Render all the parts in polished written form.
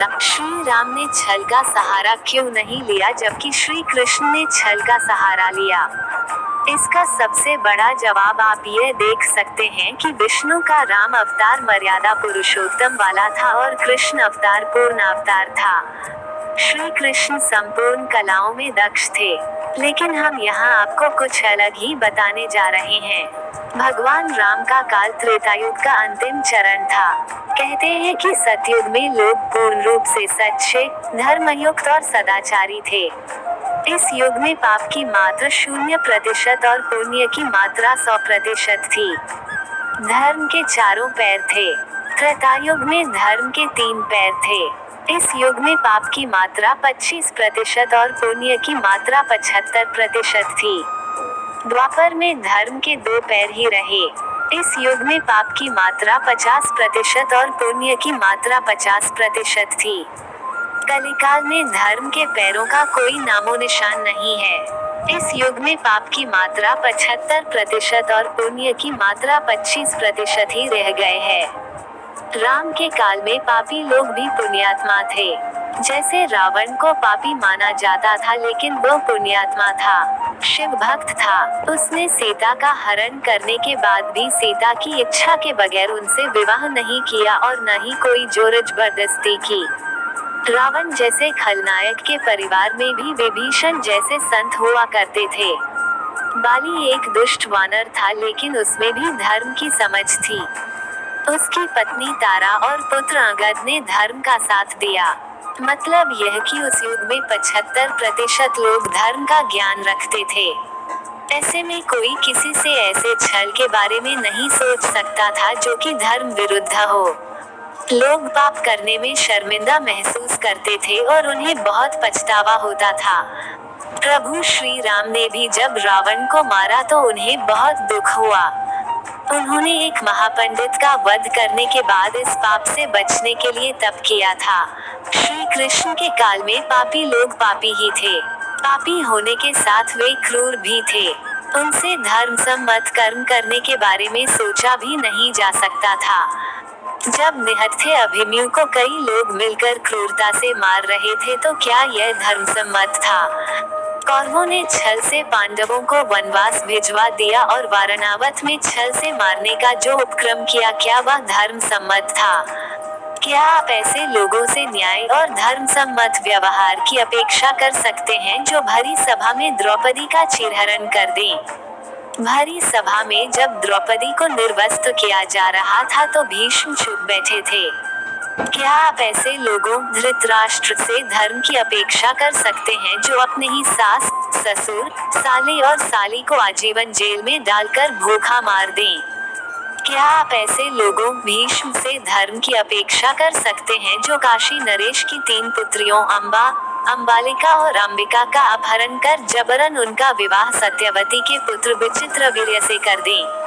श्री राम ने छल का सहारा क्यों नहीं लिया जबकि श्री कृष्ण ने छल का सहारा लिया? इसका सबसे बड़ा जवाब आप ये देख सकते हैं कि विष्णु का राम अवतार मर्यादा पुरुषोत्तम वाला था और कृष्ण अवतार पूर्ण अवतार था। श्री कृष्ण संपूर्ण कलाओं में दक्ष थे, लेकिन हम यहाँ आपको कुछ अलग ही बताने जा रहे हैं। भगवान राम का काल त्रेतायुग का अंतिम चरण था। कहते हैं कि सतयुग में लोग पूर्ण रूप से सच्चे, धर्मयुक्त और सदाचारी थे। इस युग में पाप की मात्रा 0% और पुण्य की मात्रा 100% थी। धर्म के चारों पैर थे। त्रेतायुग में धर्म के 3 पैर थे। इस युग में पाप की मात्रा 25% और पुण्य की मात्रा 75% थी। द्वापर में धर्म के 2 पैर ही रहे। इस युग में पाप की मात्रा 50% और पुण्य की मात्रा 50% थी। कलिकाल में धर्म के पैरों का कोई नामो निशान नहीं है। इस युग में पाप की मात्रा 75% और पुण्य की मात्रा 25% ही रह गए हैं। राम के काल में पापी लोग भी पुण्यात्मा थे। जैसे रावण को पापी माना जाता था, लेकिन वो पुण्यात्मा था, शिव भक्त था। उसने सीता का हरण करने के बाद भी सीता की इच्छा के बगैर उनसे विवाह नहीं किया और न ही कोई जोर जबरदस्ती की। रावण जैसे खलनायक के परिवार में भी विभीषण जैसे संत हुआ करते थे। बाली एक दुष्ट वानर था, लेकिन उसमें भी धर्म की समझ थी। उसकी पत्नी तारा और पुत्र अंगद ने धर्म का साथ दिया। मतलब यह कि उस युग में 75% लोग धर्म का ज्ञान रखते थे। ऐसे में कोई किसी से ऐसे छल के बारे में नहीं सोच सकता था जो कि धर्म विरुद्ध हो। लोग पाप करने में शर्मिंदा महसूस करते थे और उन्हें बहुत पछतावा होता था। प्रभु श्री राम ने भी जब रावण को मारा तो उन्हें बहुत दुख हुआ। उन्होंने एक महापंडित का वध करने के बाद इस पाप से बचने के लिए तप किया था। श्री कृष्ण के काल में पापी लोग पापी ही थे। पापी होने के साथ वे क्रूर भी थे। उनसे धर्म सम्मत कर्म करने के बारे में सोचा भी नहीं जा सकता था। जब निहत्थे अभिमन्यु को कई लोग मिलकर क्रूरता से मार रहे थे तो क्या यह धर्मसम्मत था? कौरवों ने छल से पांडवों को वनवास भिजवा दिया और वारणावत में छल से मारने का जो उपक्रम किया, क्या वह धर्मसम्मत था? क्या आप ऐसे लोगों से न्याय और धर्मसम्मत व्यवहार की अपेक्षा कर सकते हैं जो भरी सभा में द्रौपदी का चीरहरण कर दें? भरी सभा में जब द्रौपदी को निर्वस्त्र किया जा रहा था तो भीष्म चुप बैठे थे। क्या आप ऐसे लोगों धृतराष्ट्र से धर्म की अपेक्षा कर सकते हैं जो अपने ही सास, ससुर, साले और साली को आजीवन जेल में डालकर भूखा मार दें? क्या आप ऐसे लोगों भीष्म से धर्म की अपेक्षा कर सकते हैं जो काशी नरेश की 3 पुत्रियों अंबा, अंबालिका और अंबिका का अपहरण कर जबरन उनका विवाह सत्यवती के पुत्र विचित्रवीर्य से कर दें?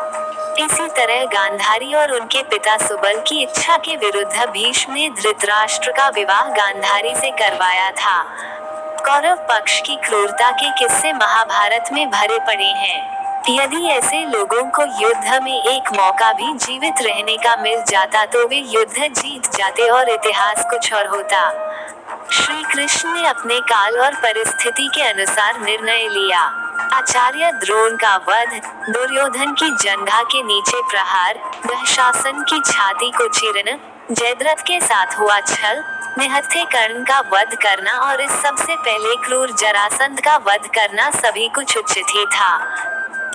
इसी तरह गांधारी और उनके पिता सुबल की इच्छा के विरुद्ध भीष्म ने धृतराष्ट्र का विवाह गांधारी से करवाया था। कौरव पक्ष की क्रूरता के किस्से महाभारत में भरे पड़े हैं। यदि ऐसे लोगों को युद्ध में एक मौका भी जीवित रहने का मिल जाता तो वे युद्ध जीत जाते और इतिहास कुछ और होता। श्री कृष्ण ने अपने काल और परिस्थिति के अनुसार निर्णय लिया। आचार्य द्रोण का वध, दुर्योधन की जंघा के नीचे प्रहार, दुशासन की छाती को चीरना, जयद्रथ के साथ हुआ छल, निहत्थे कर्ण का वध करना और इस सबसे पहले क्रूर जरासंध का वध करना सभी कुछ उचित ही था।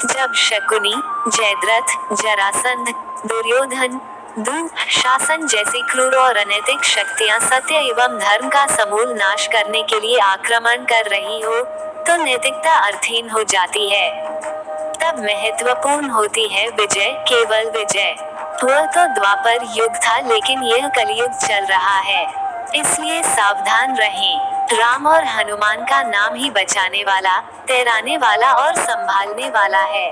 जब शकुनी, जयद्रथ, जरासंध, दुर्योधन, दुशासन जैसी क्रूर और अनैतिक शक्तियां सत्य एवं धर्म का समूल नाश करने के लिए आक्रमण कर रही हो, तो नैतिकता अर्थहीन हो जाती है। तब महत्वपूर्ण होती है विजय, केवल विजय। वह तो द्वापर युग था, लेकिन यह कलयुग चल रहा है, इसलिए सावधान रहें। राम और हनुमान का नाम ही बचाने वाला, तैराने वाला और संभालने वाला है।